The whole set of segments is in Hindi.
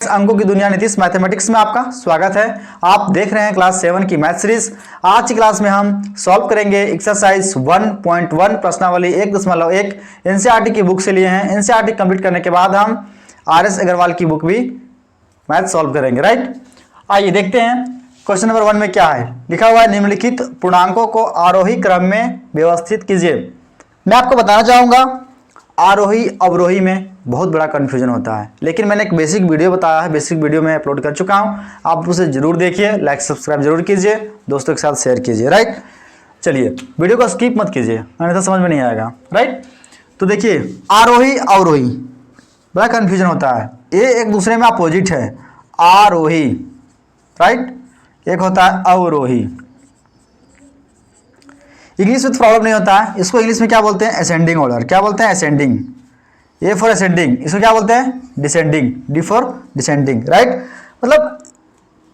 अंकों की दुनिया नीतीश मैथमेटिक्स में आपका स्वागत है। आप देख रहे हैं क्लास 7 की मैथ सीरीज। आज की क्लास में हम सॉल्व करेंगे एक्सरसाइज 1.1 प्रश्नावली 1.1 एनसीईआरटी की बुक से लिए हैं। एनसीईआरटी कंप्लीट करने के बाद हम आरएस अग्रवाल की बुक भी मैथ सॉल्व करेंगे, राइट। आइए देखते हैं क्वेश्चन नंबर 1 में क्या है। लिखा हुआ है निम्नलिखित पूर्णांकों को आरोही क्रम में व्यवस्थित कीजिए। मैं आपको बताना चाहूंगा आरोही अवरोही में बहुत बड़ा कन्फ्यूजन होता है, लेकिन मैंने एक बेसिक वीडियो बताया है, बेसिक वीडियो में अपलोड कर चुका हूं। आप उसे जरूर देखिए, लाइक सब्सक्राइब जरूर कीजिए, दोस्तों के साथ शेयर कीजिए, राइट। चलिए वीडियो को स्किप मत कीजिए, अन्यथा समझ में नहीं आएगा, राइट। तो देखिए आरोही अवरोही बड़ा कन्फ्यूजन होता है, ये एक दूसरे में अपोजिट है। आरोही, राइट, एक होता है अवरोही। इंग्लिश में तो प्रॉब्लम नहीं होता है, इसको इंग्लिश में क्या बोलते हैं? Ascending order. क्या बोलते हैं? असेंडिंग। ए फॉर असेंडिंग, इसको क्या बोलते हैं? Descending. D for descending, right. मतलब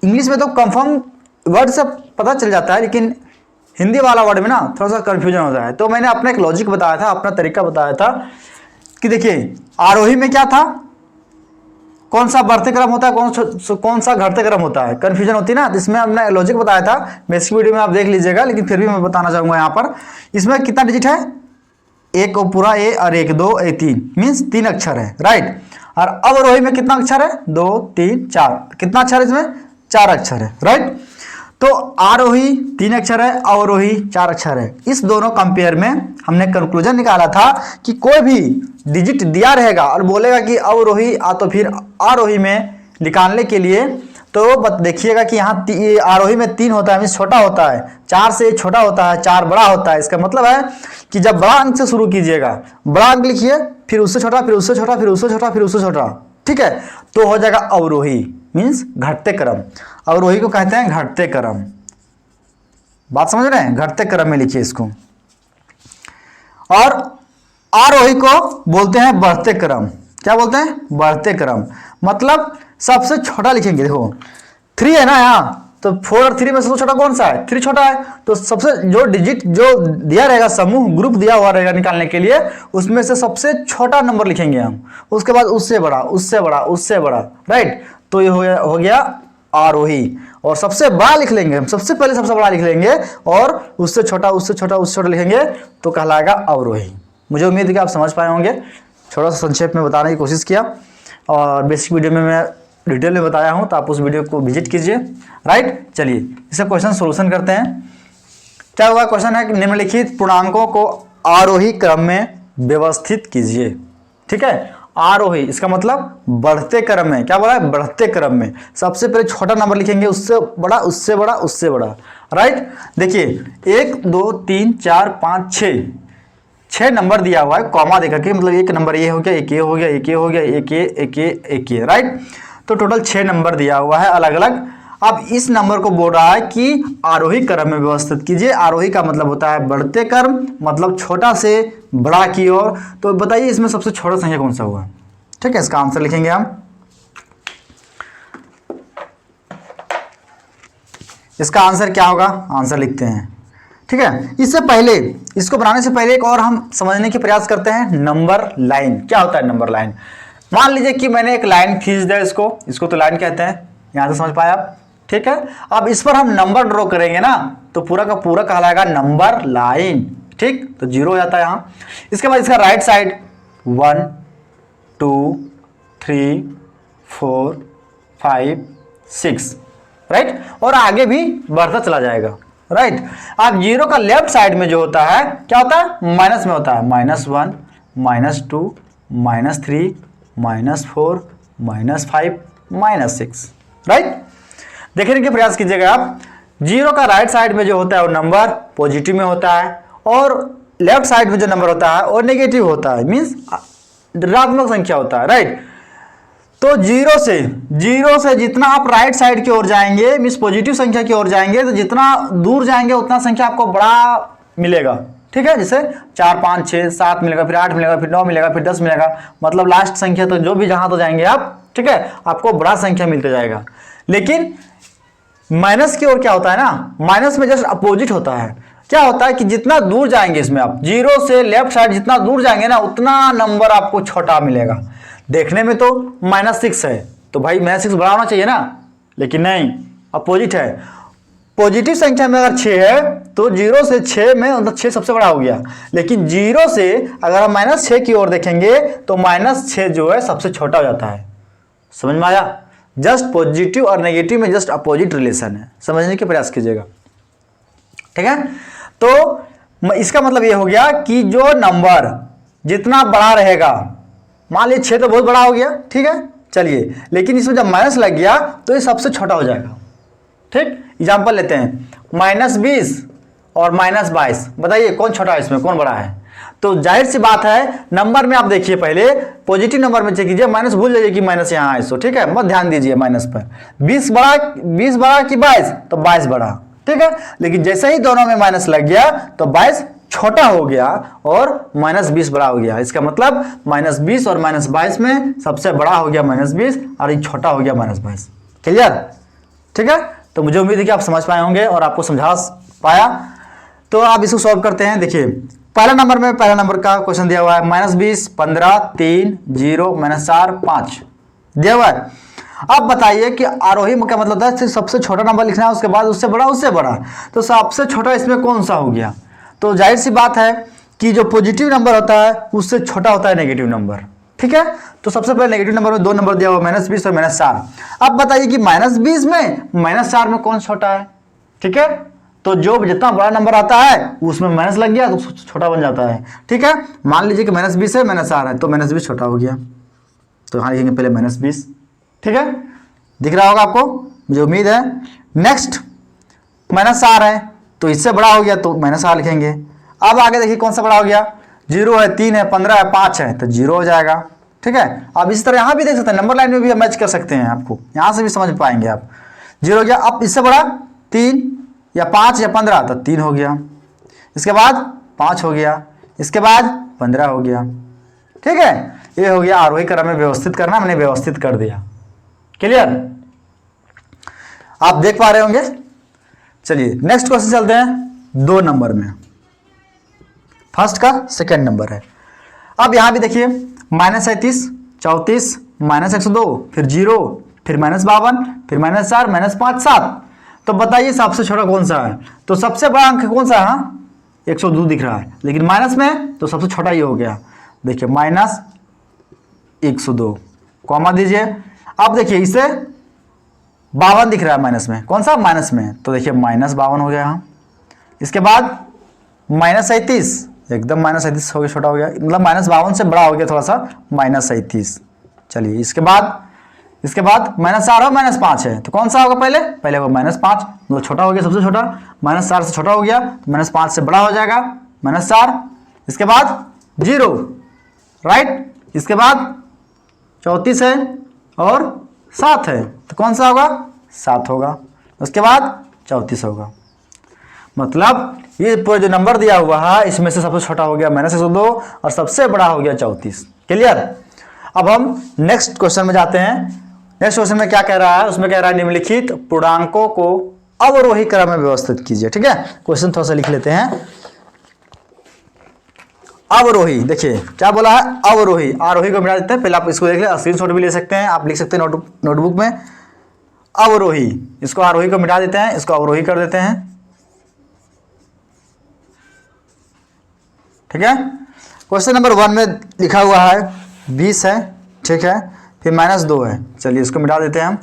इंग्लिश में तो कंफर्म वर्ड से पता चल जाता है, लेकिन हिंदी वाला वर्ड में ना थोड़ा सा कंफ्यूजन होता है। तो मैंने अपना एक लॉजिक बताया था, अपना तरीका बताया था कि देखिए आरोही में क्या था, कौन सा बढ़ते क्रम होता है, कौन सा घटते क्रम होता है, कंफ्यूजन होती है ना। इसमें हमने लॉजिक बताया था, बेसिक वीडियो में आप देख लीजिएगा, लेकिन फिर भी मैं बताना चाहूंगा यहाँ पर। इसमें कितना डिजिट है? एक पूरा ए और एक दो ए तीन, मीन्स 3 अक्षर है, राइट। और अवरोही में कितना अक्षर है? 2 3 4। कितना अक्षर है इसमें? 4 अक्षर है, राइट। तो आरोही 3 अक्षर है, अवरोही 4 अक्षर है। इस दोनों कंपेयर में हमने कंक्लूजन निकाला था कि कोई भी डिजिट दिया रहेगा और बोलेगा कि अवरोही तो फिर आरोही में निकालने के लिए तो देखिएगा कि यहाँ आरोही में 3 होता है, मीन्स छोटा होता है, 4 से छोटा होता है, 4 बड़ा होता है। इसका मतलब है कि जब बड़ा अंक से शुरू कीजिएगा, बड़ा अंक लिखिए, फिर उससे छोटा, फिर उससे छोटा, फिर उससे छोटा, फिर उससे छोटा, ठीक है, तो हो जाएगा अवरोही, मीन्स घटते क्रम। अवरोही को कहते हैं घटते क्रम। बात समझ रहे हैं? घटते क्रम में लिखिए इसको। और आरोही को बोलते हैं बढ़ते क्रम। क्या बोलते हैं? बढ़ते क्रम। मतलब सबसे छोटा लिखेंगे। देखो 3 है ना यहाँ, तो 4 और 3 में सबसे छोटा कौन सा है? 3 छोटा है, तो सबसे जो डिजिट जो दिया रहेगा, समूह ग्रुप दिया हुआ रहेगा निकालने के लिए, उसमें से सबसे छोटा नंबर लिखेंगे हम, उसके बाद उससे बड़ा, उससे बड़ा, उससे बड़ा, राइट। तो ये हो गया आरोही। और सबसे बड़ा लिख लेंगे हम, सबसे पहले सबसे बड़ा लिख लेंगे और उससे छोटा, उससे छोटा, उससे छोटा लिखेंगे, तो कहलाएगा अवरोही। मुझे उम्मीद है कि आप समझ पाए होंगे। थोड़ा सा संक्षेप में बताने की कोशिश किया, और बेसिक वीडियो में मैं डिटेल में बताया हूं, तो आप उस वीडियो को विजिट कीजिए, राइट। चलिए इसका क्वेश्चन सोल्यूशन करते हैं। क्या हुआ? क्वेश्चन है कि निम्नलिखित पूर्णांकों को आरोही क्रम में व्यवस्थित कीजिए, ठीक है। आरोही इसका मतलब बढ़ते क्रम में। क्या बोला है? बढ़ते क्रम में। सबसे पहले छोटा नंबर लिखेंगे, उससे बड़ा, उससे बड़ा, उससे बड़ा, राइट। देखिए 1 2 3 4 5 6 नंबर दिया हुआ है, कॉमा देकर के, मतलब एक नंबर ये हो गया, एक ये हो गया, एक ये हो गया, एक ये, एक ये, एक ये, राइट। तो टोटल 6 नंबर दिया हुआ है अलग अलग। अब इस नंबर को बोल रहा है कि आरोही क्रम में व्यवस्थित कीजिए। आरोही का मतलब होता है बढ़ते क्रम, मतलब छोटा से बड़ा की ओर। तो बताइए इसमें सबसे छोटा संख्या कौन सा हुआ? ठीक है, इसका आंसर लिखेंगे हम। इसका आंसर क्या होगा? आंसर लिखते हैं, ठीक है। इससे पहले, इसको बनाने से पहले एक और हम समझने की प्रयास करते हैं, नंबर लाइन। क्या होता है नंबर लाइन? मान लीजिए कि मैंने एक लाइन खींच दिया, इसको तो लाइन कहते हैं, यहां से समझ पाए आप, ठीक है। अब इस पर हम नंबर ड्रॉ करेंगे ना, तो पूरा का पूरा कहलाएगा नंबर लाइन, ठीक। तो 0 हो जाता है यहां। इसके बाद इसका राइट साइड 1 2 3 4 5 6, राइट, और आगे भी बढ़ता चला जाएगा, राइट। अब 0 का लेफ्ट साइड में जो होता है क्या होता है? माइनस में होता है, -1 -2 -3 -4 -5 -6, राइट। देखने के प्रयास कीजिएगा आप। 0 का राइट साइड में जो होता है वो नंबर पॉजिटिव में होता है, और लेफ्ट साइड में जो नंबर होता है वो नेगेटिव होता है, मीन्स ऋणात्मक संख्या होता है, राइट। तो 0 से जितना आप राइट साइड की ओर जाएंगे, मीन्स पॉजिटिव संख्या की ओर जाएंगे, तो जितना दूर जाएंगे उतना संख्या आपको बड़ा मिलेगा, ठीक है। जैसे 4 5 6 7 मिलेगा, फिर 8 मिलेगा, फिर 9 मिलेगा, फिर 10 मिलेगा, मतलब लास्ट संख्या तो जो भी जहां तो जाएंगे आप, ठीक है, आपको बड़ा संख्या मिलता जाएगा। लेकिन माइनस की ओर क्या होता है ना, माइनस में जस्ट अपोजिट होता है। क्या होता है कि जितना दूर जाएंगे इसमें आप, 0 से लेफ्ट साइड जितना दूर जाएंगे ना, उतना नंबर आपको छोटा मिलेगा। देखने में तो -6 है, तो भाई -6 बड़ा होना चाहिए ना, लेकिन नहीं, अपोजिट है। पॉजिटिव संख्या में अगर 6 है तो 0 से 6 में मतलब 6 सबसे बड़ा हो गया, लेकिन 0 से अगर हम -6 की ओर देखेंगे तो -6 जो है सबसे छोटा हो जाता है। समझ में आया? जस्ट पॉजिटिव और नेगेटिव में जस्ट अपोजिट रिलेशन है, समझने के प्रयास कीजिएगा। ठीक है, तो इसका मतलब ये हो गया कि जो नंबर जितना बड़ा रहेगा, मान लीजिए 6 तो बहुत बड़ा हो गया, ठीक है, चलिए, लेकिन इसमें जब माइनस लग गया तो ये सबसे छोटा हो जाएगा। ठीक, एग्जाम्पल लेते हैं, -20 और -22, बताइए कौन छोटा है इसमें, कौन बड़ा है? तो जाहिर सी बात है, नंबर में आप देखिए, पहले पॉजिटिव नंबर में चेक कीजिए, माइनस भूल जाइए कि माइनस यहाँ है, सो ठीक है, मत ध्यान दीजिए माइनस पर। 20 बड़ा कि 22, तो 22 बड़ा, ठीक है, लेकिन जैसे ही दोनों में माइनस लग गया तो 22 छोटा हो गया और -20 बड़ा हो गया। इसका मतलब -20 और -22 में सबसे बड़ा हो गया -20 और ये छोटा हो गया -22। क्लियर? ठीक है, तो मुझे उम्मीद है कि आप समझ पाए होंगे और आपको समझा पाया। तो आप इसको सॉल्व करते हैं। देखिए, पहला नंबर में पहला नंबर का क्वेश्चन दिया हुआ है, -20, 15, 3, 0, -4, 5 दिया हुआ है। अब बताइए कि आरोही में क्या मतलब होता है, सबसे छोटा नंबर लिखना है, उसके बाद उससे बड़ा, उससे बड़ा, तो सबसे छोटा इसमें कौन सा हो गया? तो जाहिर सी बात है कि जो पॉजिटिव नंबर होता है उससे छोटा होता है नेगेटिव नंबर। ठीक है, तो सबसे पहले नेगेटिव नंबर में 2 नंबर दिया हुआ, -20 और -4। अब बताइए कि -20 में -4 में कौन छोटा है? ठीक है, तो जो जितना बड़ा नंबर आता है उसमें माइनस लग गया तो छोटा बन जाता है। ठीक है, मान लीजिए कि -20 है, -4 है, तो -20 छोटा हो गया, तो यहाँ लिखेंगे पहले -20। ठीक है, दिख रहा होगा आपको, मुझे उम्मीद है। नेक्स्ट -4 है, तो इससे बड़ा हो गया तो -4 लिखेंगे। अब आगे देखिए कौन सा बड़ा हो गया, 0 है, 3 है, 15 है, 5 है, तो 0 हो जाएगा। ठीक है, अब इसी तरह यहाँ भी देख सकते हैं, नंबर लाइन में भी मैच कर सकते हैं, आपको यहाँ से भी समझ पाएंगे आप। 0 हो गया, अब इससे बड़ा 3 या 5 या 15, तो 3 हो गया, इसके बाद 5 हो गया, इसके बाद 15 हो गया। ठीक है, ये हो गया आरोही क्रम में व्यवस्थित करना, मैंने व्यवस्थित कर दिया। क्लियर? आप देख पा रहे होंगे। चलिए नेक्स्ट क्वेश्चन चलते हैं, 2 नंबर में, फर्स्ट का सेकंड नंबर है। अब यहां भी देखिए, -37, 34, -102, फिर 0, फिर -52, फिर -4, -5, 7। तो बताइए सबसे छोटा कौन सा है? तो सबसे बड़ा अंक कौन सा है? हाँ, 102 दिख रहा है, लेकिन माइनस में तो सबसे छोटा ये हो गया। देखिए -102, कॉमा दीजिए। अब देखिए इसे 52 दिख रहा है माइनस में, कौन सा? माइनस में, तो देखिए -52 हो गया। इसके बाद -37, एकदम -37 हो गया, छोटा हो गया, मतलब -52 से बड़ा हो गया थोड़ा सा, -37। चलिए इसके बाद -4 और -5 है, तो कौन सा होगा? पहले होगा -5, मतलब छोटा हो गया, सबसे छोटा। -4 से छोटा हो गया, -5 से बड़ा हो जाएगा, -4। इसके बाद 0, राइट। इसके बाद 34 है और 7 है, तो कौन सा होगा? 7 होगा। उसके बाद 34 होगा। मतलब ये पूरा जो नंबर दिया हुआ है इसमें से सबसे छोटा हो गया -102 और सबसे बड़ा हो गया 34। क्लियर? अब हम नेक्स्ट क्वेश्चन में जाते हैं। नेक्स्ट क्वेश्चन में क्या कह रहा है? उसमें कह रहा है निम्नलिखित पूर्णांकों को अवरोही क्रम में व्यवस्थित कीजिए। ठीक है, क्वेश्चन थोड़ा सा लिख लेते हैं। अवरोही, देखिए क्या बोला है? अवरोही, आरोही को मिटा देते हैं, पहले आप इसको देख ले, स्क्रीनशॉट भी ले सकते हैं, आप लिख सकते हैं नोटबुक में। अवरोही, इसको आरोही को मिटा देते हैं, इसको अवरोही कर देते हैं। ठीक है, क्वेश्चन नंबर 1 में लिखा हुआ है 20 है, ठीक है, फिर -2 है, चलिए इसको मिटा देते हैं हम।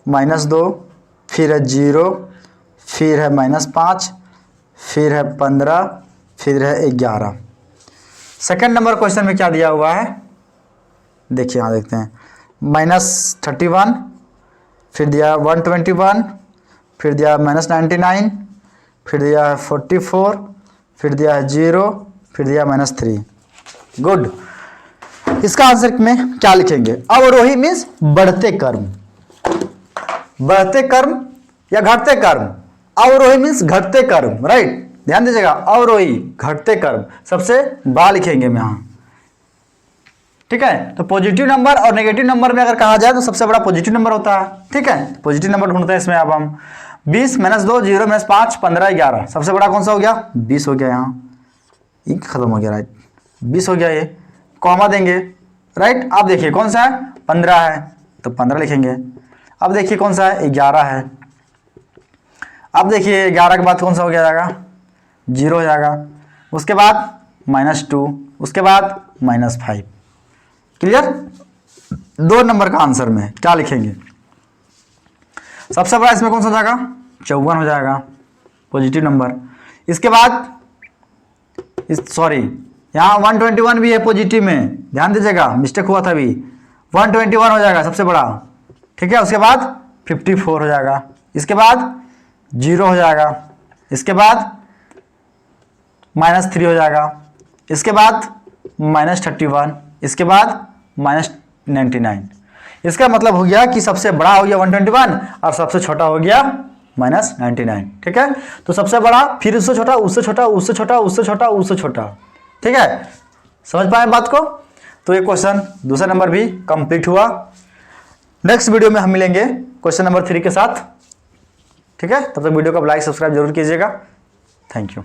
-2, फिर है 0, फिर है -5, फिर है 15, फिर है 11। सेकंड नंबर क्वेश्चन में क्या दिया हुआ है? देखिए यहाँ देखते हैं, -31, फिर दिया 121, फिर दिया -99, फिर दिया है 44, फिर दिया है 0, फिर दिया -3। गुड। इसका आंसर में क्या लिखेंगे? अवरोही मीन्स बढ़ते क्रम, बढ़ते क्रम या घटते क्रम। अवरोही मीन्स घटते क्रम, राइट, ध्यान दीजिएगा। अवरोही घटते क्रम, सबसे बड़ा लिखेंगे हम यहां। ठीक है, तो पॉजिटिव नंबर और नेगेटिव नंबर में अगर कहा जाए तो सबसे बड़ा पॉजिटिव नंबर होता है। ठीक है, पॉजिटिव नंबर ढूंढते हैं इसमें। अब हम 20, -2, 0, -5, 15, 11, सबसे बड़ा कौन सा हो गया? 20 हो गया। यहाँ खत्म हो गया, राइट, 20 हो गया, ये कॉमा देंगे, राइट। आप देखिए कौन सा है? 15 है तो 15 लिखेंगे। अब देखिए कौन सा है, 11 है। अब देखिए 11 के बाद कौन सा हो जाएगा, 0 हो जाएगा। उसके बाद -2, उसके बाद -5। क्लियर। 2 नंबर का आंसर में क्या लिखेंगे, सबसे बड़ा इसमें कौन सा हो जाएगा, 54 हो जाएगा, पॉजिटिव नंबर। इसके बाद सॉरी यहाँ 121 भी है पॉजिटिव में, ध्यान दीजिएगा, मिस्टेक हुआ था अभी। 121 हो जाएगा सबसे बड़ा, ठीक है। उसके बाद 54 हो जाएगा, इसके बाद 0 हो जाएगा, इसके बाद -3 हो जाएगा, इसके बाद -31, इसके बाद -99। इसका मतलब हो गया कि सबसे बड़ा हो गया 121 और सबसे छोटा हो गया -99, ठीक है। तो सबसे बड़ा, फिर उससे छोटा, उससे छोटा, उससे छोटा, उससे छोटा, उससे छोटा, ठीक है। समझ पाए बात को। तो ये क्वेश्चन दूसरा नंबर भी कंप्लीट हुआ। नेक्स्ट वीडियो में हम मिलेंगे क्वेश्चन नंबर 3 के साथ, ठीक है। तब तक वीडियो को लाइक सब्सक्राइब जरूर कीजिएगा। Thank you.